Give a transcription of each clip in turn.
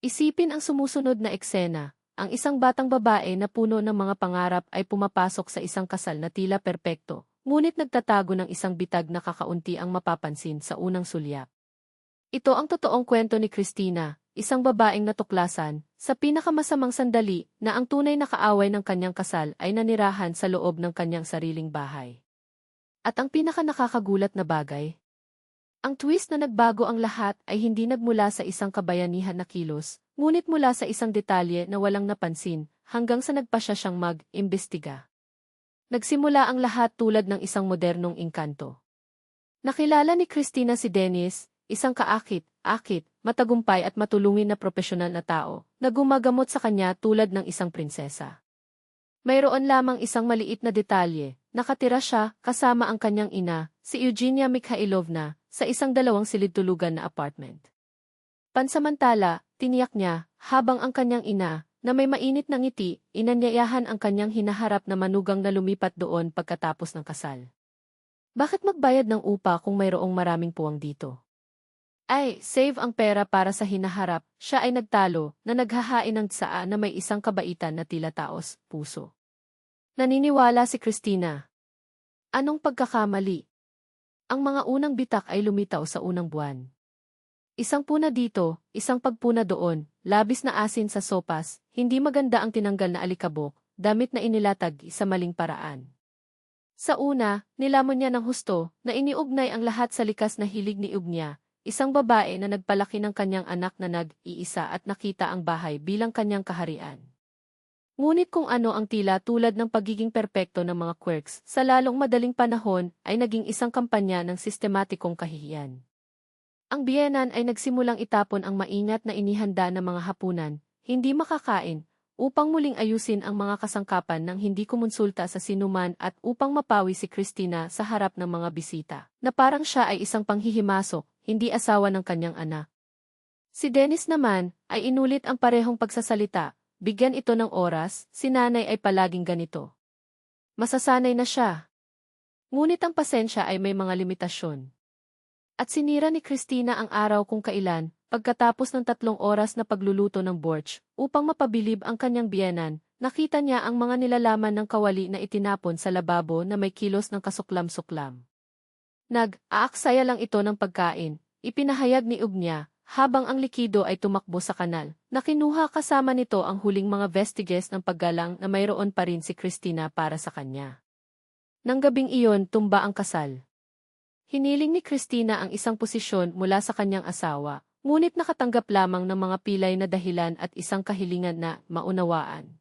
Isipin ang sumusunod na eksena. Ang isang batang babae na puno ng mga pangarap ay pumapasok sa isang kasal na tila perpekto, ngunit nagtatago ng isang bitag na kakaunti ang mapapansin sa unang sulyap. Ito ang totoong kwento ni Christina, isang babaeng natuklasan, sa pinakamasamang sandali, na ang tunay na kaaway ng kanyang kasal ay nanirahan sa loob ng kanyang sariling bahay. At ang pinakanakakagulat na bagay, ang twist na nagbago ang lahat ay hindi nagmula sa isang kabayanihan na kilos, ngunit mula sa isang detalye na walang napansin, hanggang sa nagpasya siyang mag-imbestiga. Nagsimula ang lahat tulad ng isang modernong engkanto. Nakilala ni Christina si Dennis, isang kaakit-akit, matagumpay at matulungin na propesyonal na tao, na gumagamot sa kanya tulad ng isang prinsesa. Mayroon lamang isang maliit na detalye, nakatira siya kasama ang kanyang ina, si Eugenia Mikhailovna, sa isang 2 silid-tulugan na apartment. Pansamantala, tiniyak niya, habang ang kanyang ina, na may mainit na ngiti, inanyayahan ang kanyang hinaharap na manugang na lumipat doon pagkatapos ng kasal. Bakit magbayad ng upa kung mayroong maraming puwang dito? Ay, save ang pera para sa hinaharap, siya ay nagtalo, na naghahain ng tsaa na may isang kabaitan na tila taos, puso. Naniniwala si Christina. Anong pagkakamali? Ang mga unang bitak ay lumitaw sa unang buwan. Isang puna dito, isang pagpuna doon, labis na asin sa sopas, hindi maganda ang tinanggal na alikabok, damit na inilatag sa maling paraan. Sa una, nilamon niya ng husto, na iniugnay ang lahat sa likas na hilig ni Ugnya, isang babae na nagpalaki ng kanyang anak na nag-iisa at nakita ang bahay bilang kanyang kaharian. Ngunit kung ano ang tila tulad ng pagiging perpekto ng mga quirks, sa lalong madaling panahon ay naging isang kampanya ng sistematikong kahihiyan. Ang biyenan ay nagsimulang itapon ang maingat na inihanda na mga hapunan, hindi makakain, upang muling ayusin ang mga kasangkapan ng hindi kumonsulta sa sinuman at upang mapawi si Christina sa harap ng mga bisita, na parang siya ay isang panghihimasok, hindi asawa ng kanyang anak. Si Dennis naman ay inulit ang parehong pagsasalita. Bigyan ito ng oras, si nanay ay palaging ganito. Masasanay na siya. Ngunit ang pasensya ay may mga limitasyon. At sinira ni Christina ang araw kung kailan, pagkatapos ng 3 oras na pagluluto ng borsch, upang mapabilib ang kanyang biyenan, nakita niya ang mga nilalaman ng kawali na itinapon sa lababo na may kilos ng kasuklam-suklam. Nag-aaksaya lang ito ng pagkain, ipinahayag ni Ugnya, habang ang likido ay tumakbo sa kanal, na kinuha kasama nito ang huling mga vestiges ng paggalang na mayroon pa rin si Christina para sa kanya. Nang gabing iyon, tumba ang kasal. Hiniling ni Christina ang isang posisyon mula sa kanyang asawa, ngunit nakatanggap lamang ng mga pilay na dahilan at isang kahilingan na maunawaan.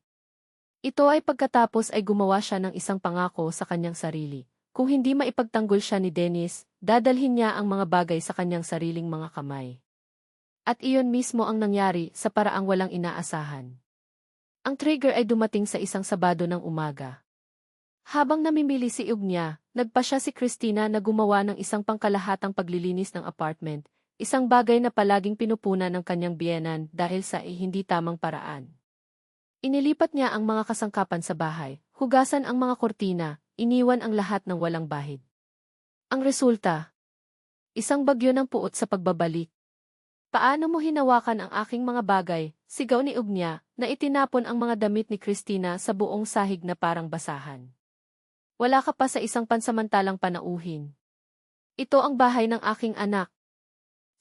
Ito ay pagkatapos ay gumawa siya ng isang pangako sa kanyang sarili. Kung hindi maipagtanggol siya ni Dennis, dadalhin niya ang mga bagay sa kanyang sariling mga kamay. At iyon mismo ang nangyari sa paraang walang inaasahan. Ang trigger ay dumating sa isang Sabado ng umaga. Habang namimili si Ugnya, nagpasya si Christina na gumawa ng isang pangkalahatang paglilinis ng apartment, isang bagay na palaging pinupunan ng kanyang biyenan dahil sa hindi tamang paraan. Inilipat niya ang mga kasangkapan sa bahay, hugasan ang mga kortina, iniwan ang lahat ng walang bahid. Ang resulta, isang bagyo ng puot sa pagbabalik. Paano mo hinawakan ang aking mga bagay, sigaw ni Ugnya, na itinapon ang mga damit ni Christina sa buong sahig na parang basahan. Wala ka pa sa isang pansamantalang panauhin. Ito ang bahay ng aking anak.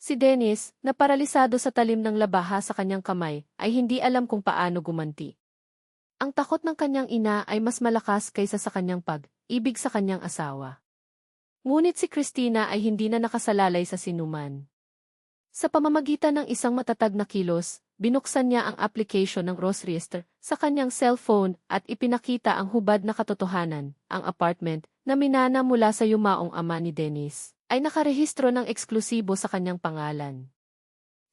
Si Dennis, na paralisado sa talim ng labaha sa kanyang kamay, ay hindi alam kung paano gumanti. Ang takot ng kanyang ina ay mas malakas kaysa sa kanyang pag-ibig sa kanyang asawa. Ngunit si Christina ay hindi na nakasalalay sa sinuman. Sa pamamagitan ng isang matatag na kilos, binuksan niya ang application ng Ross Register sa kanyang cellphone at ipinakita ang hubad na katotohanan, ang apartment, na minana mula sa yumaong ama ni Dennis, ay nakarehistro ng eksklusibo sa kanyang pangalan.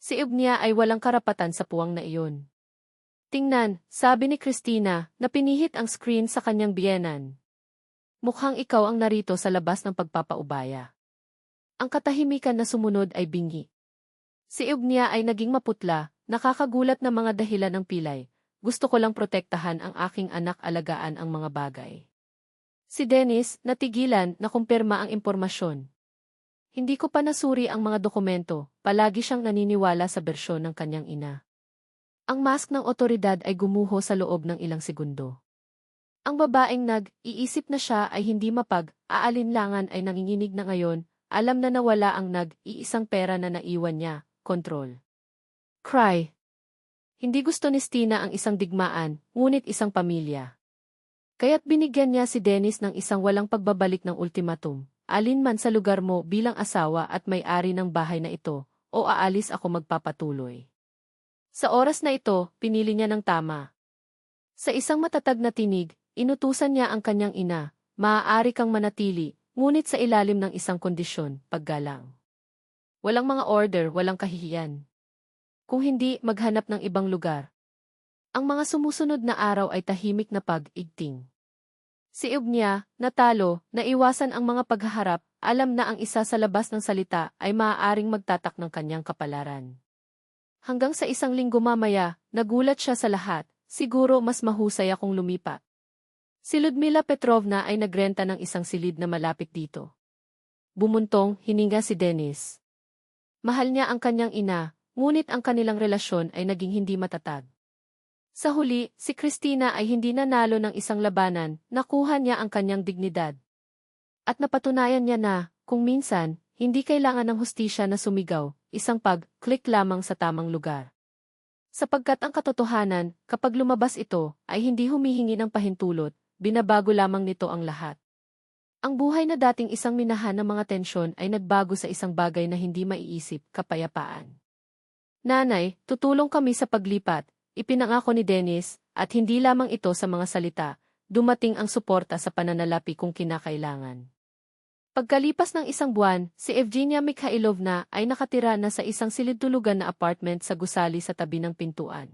Si Ugnya ay walang karapatan sa puwang na iyon. Tingnan, sabi ni Christina, na pinihit ang screen sa kanyang biyenan. Mukhang ikaw ang narito sa labas ng pagpapaubaya. Ang katahimikan na sumunod ay bingi. Si Ugnya ay naging maputla, nakakagulat na mga dahilan ng pilay. Gusto ko lang protektahan ang aking anak, alagaan ang mga bagay. Si Dennis, natigilan na kumpirma ang impormasyon. Hindi ko pa nasuri ang mga dokumento, palagi siyang naniniwala sa bersyon ng kanyang ina. Ang mask ng otoridad ay gumuho sa loob ng ilang segundo. Ang babaeng nag-iisip na siya ay hindi mapag-aalinlangan ay nanginginig na ngayon, alam na nawala ang nag-iisang pera na naiwan niya, kontrol. Cry. Hindi gusto ni Stina ang isang digmaan, ngunit isang pamilya. Kaya't binigyan niya si Dennis ng isang walang pagbabalik ng ultimatum. Alin man sa lugar mo bilang asawa at may-ari ng bahay na ito, o aalis ako magpapatuloy. Sa oras na ito, pinili niya ng tama. Sa isang matatag na tinig, inutusan niya ang kanyang ina, maaari kang manatili, ngunit sa ilalim ng isang kondisyon, paggalang. Walang mga order, walang kahihiyan. Kung hindi, maghanap ng ibang lugar. Ang mga sumusunod na araw ay tahimik na pag-igting. Si Ugnia, natalo, naiwasan ang mga paghaharap, alam na ang isa sa labas ng salita ay maaaring magtatak ng kanyang kapalaran. Hanggang sa isang linggo mamaya, nagulat siya sa lahat, siguro mas mahusay akong lumipat. Si Ludmila Petrovna ay nagrenta ng isang silid na malapit dito. Bumuntong, hininga si Dennis. Mahal niya ang kanyang ina, ngunit ang kanilang relasyon ay naging hindi matatag. Sa huli, si Christina ay hindi nanalo ng isang labanan, nakuha niya ang kanyang dignidad. At napatunayan niya na, kung minsan, hindi kailangan ng hustisya na sumigaw, isang pag-click lamang sa tamang lugar. Sapagkat ang katotohanan, kapag lumabas ito, ay hindi humihingi ng pahintulot, binabago lamang nito ang lahat. Ang buhay na dating isang minahan ng mga tensyon ay nagbago sa isang bagay na hindi maiisip, kapayapaan. Nanay, tutulong kami sa paglipat. Ipinangako ni Dennis, at hindi lamang ito sa mga salita, dumating ang suporta sa pananalapi kung kinakailangan. Pagkalipas ng isang buwan, si Evgenia Mikhailovna ay nakatira na sa isang silid-tulugan na apartment sa gusali sa tabi ng pintuan.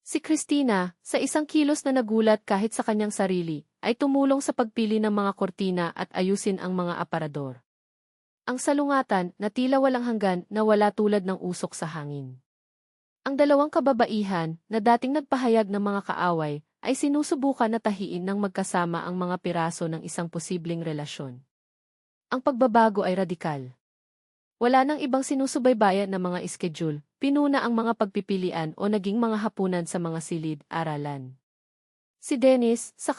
Si Christina, sa isang kilos na nagulat kahit sa kanyang sarili, ay tumulong sa pagpili ng mga kortina at ayusin ang mga aparador. Ang salungatan na tila walang hanggan na wala tulad ng usok sa hangin. Ang dalawang kababaihan, na dating nagpahayag ng mga kaaway, ay sinusubukan na tahiin ng magkasama ang mga piraso ng isang posibleng relasyon. Ang pagbabago ay radikal. Wala nang ibang sinusubaybayan na mga schedule, pinuna ang mga pagpipilian o naging mga hapunan sa mga silid-aralan. Si Dennis, sa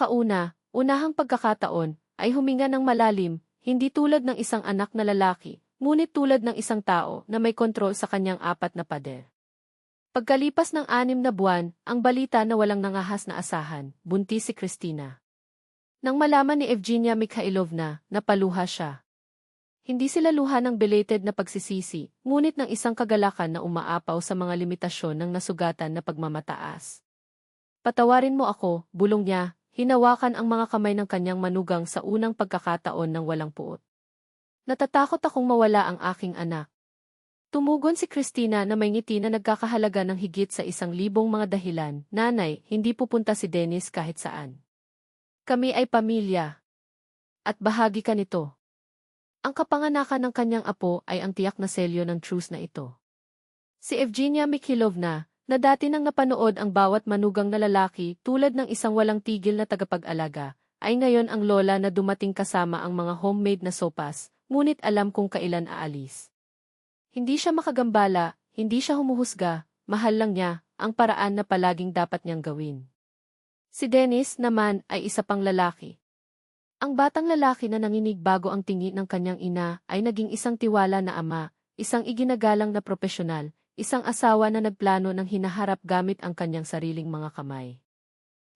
unahang pagkakataon, ay huminga ng malalim, hindi tulad ng isang anak na lalaki, ngunit tulad ng isang tao na may kontrol sa kanyang 4 na pader. Pagkalipas ng 6 na buwan, ang balita na walang nangahas na asahan, buntis si Christina. Nang malaman ni Evgenia Mikhailovna, napaluha siya. Hindi sila luha ng belated na pagsisisi, ngunit ng isang kagalakan na umaapaw sa mga limitasyon ng nasugatan na pagmamataas. Patawarin mo ako, bulong niya, hinawakan ang mga kamay ng kanyang manugang sa unang pagkakataon ng walang puot. Natatakot akong mawala ang aking anak. Tumugon si Christina na may ngiti na nagkakahalaga ng higit sa 1,000 mga dahilan. Nanay, hindi pupunta si Dennis kahit saan. Kami ay pamilya. At bahagi ka nito. Ang kapanganakan ng kanyang apo ay ang tiyak na selyo ng truce na ito. Si Evgenia Mikhailovna, na dati nang napanood ang bawat manugang na lalaki tulad ng isang walang tigil na tagapag-alaga, ay ngayon ang lola na dumating kasama ang mga homemade na sopas, ngunit alam kung kailan aalis. Hindi siya makagambala, hindi siya humuhusga, mahal lang niya, ang paraan na palaging dapat niyang gawin. Si Dennis naman ay isa pang lalaki. Ang batang lalaki na nanginig bago ang tingi ng kanyang ina ay naging isang tiwala na ama, isang iginagalang na propesyonal, isang asawa na nagplano ng hinaharap gamit ang kanyang sariling mga kamay.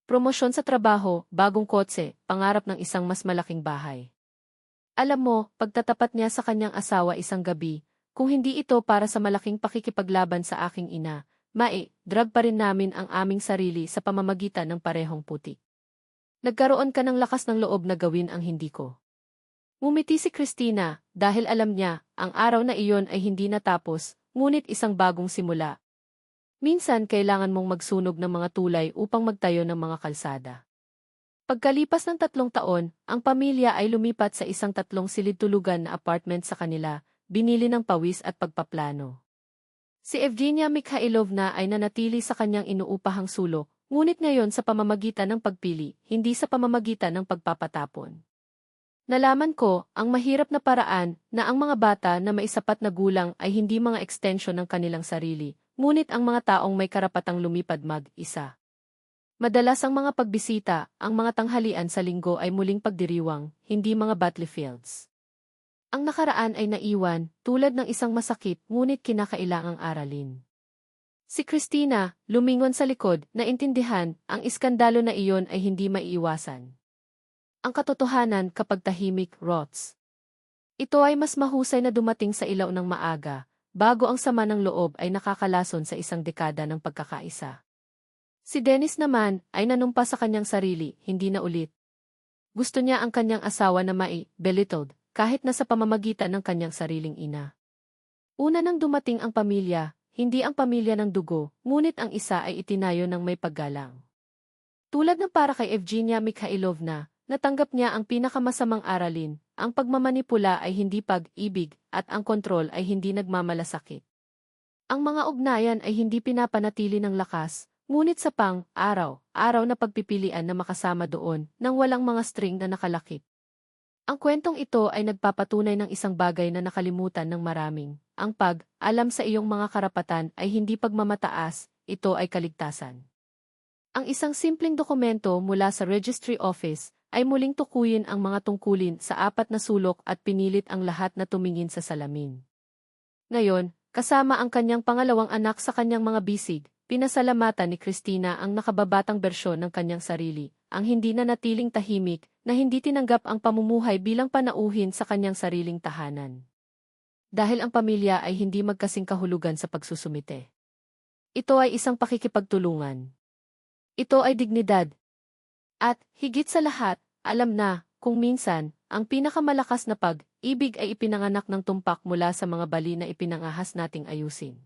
Promosyon sa trabaho, bagong kotse, pangarap ng isang mas malaking bahay. Alam mo, pagtatapat niya sa kanyang asawa isang gabi, kung hindi ito para sa malaking pakikipaglaban sa aking ina, drug pa rin namin ang aming sarili sa pamamagitan ng parehong putik. Nagkaroon ka ng lakas ng loob na gawin ang hindi ko. Ngumiti si Christina, dahil alam niya, ang araw na iyon ay hindi natapos, ngunit isang bagong simula. Minsan kailangan mong magsunog ng mga tulay upang magtayo ng mga kalsada. Pagkalipas ng 3 taon, ang pamilya ay lumipat sa isang 3 silid-tulugan na apartment sa kanila, binili ng pawis at pagpaplano. Si Evgenia Mikhailovna ay nanatili sa kanyang inuupahang sulok, ngunit ngayon sa pamamagitan ng pagpili, hindi sa pamamagitan ng pagpapatapon. Nalaman ko, ang mahirap na paraan, na ang mga bata na may sapat na gulang ay hindi mga extension ng kanilang sarili, ngunit ang mga taong may karapatang lumipad mag-isa. Madalas ang mga pagbisita, ang mga tanghalian sa linggo ay muling pagdiriwang, hindi mga battlefields. Ang nakaraan ay naiwan, tulad ng isang masakit ngunit kinakailangang aralin. Si Christina, lumingon sa likod, naintindihan, ang iskandalo na iyon ay hindi maiiwasan. Ang katotohanan kapag tahimik, rots. Ito ay mas mahusay na dumating sa ilaw ng maaga, bago ang sama ng loob ay nakakalason sa isang dekada ng pagkakaisa. Si Dennis naman ay nanumpa sa kanyang sarili, hindi na ulit. Gusto niya ang kanyang asawa na belittled, kahit na sa pamamagitan ng kanyang sariling ina. Una nang dumating ang pamilya, hindi ang pamilya ng dugo, ngunit ang isa ay itinayo ng may paggalang. Tulad ng para kay Evgenia Mikhailovna, natanggap niya ang pinakamasamang aralin, ang pagmamanipula ay hindi pag-ibig, at ang kontrol ay hindi nagmamalasakit. Ang mga ugnayan ay hindi pinapanatili ng lakas, ngunit sa araw na pagpipilian na makasama doon, nang walang mga string na nakalakip. Ang kwentong ito ay nagpapatunay ng isang bagay na nakalimutan ng maraming. Ang alam sa iyong mga karapatan ay hindi pagmamataas, ito ay kaligtasan. Ang isang simpleng dokumento mula sa Registry Office ay muling tukuyin ang mga tungkulin sa 4 na sulok at pinilit ang lahat na tumingin sa salamin. Ngayon, kasama ang kanyang pangalawang anak sa kanyang mga bisig, pinasalamatan ni Christina ang nakababatang bersyon ng kanyang sarili, ang hindi na natiling tahimik, na hindi tinanggap ang pamumuhay bilang panauhin sa kanyang sariling tahanan. Dahil ang pamilya ay hindi magkasing kahulugan sa pagsusumite. Ito ay isang pakikipagtulungan. Ito ay dignidad. At, higit sa lahat, alam na, kung minsan, ang pinakamalakas na pag-ibig ay ipinanganak ng tumpak mula sa mga bali na ipinangahas nating ayusin.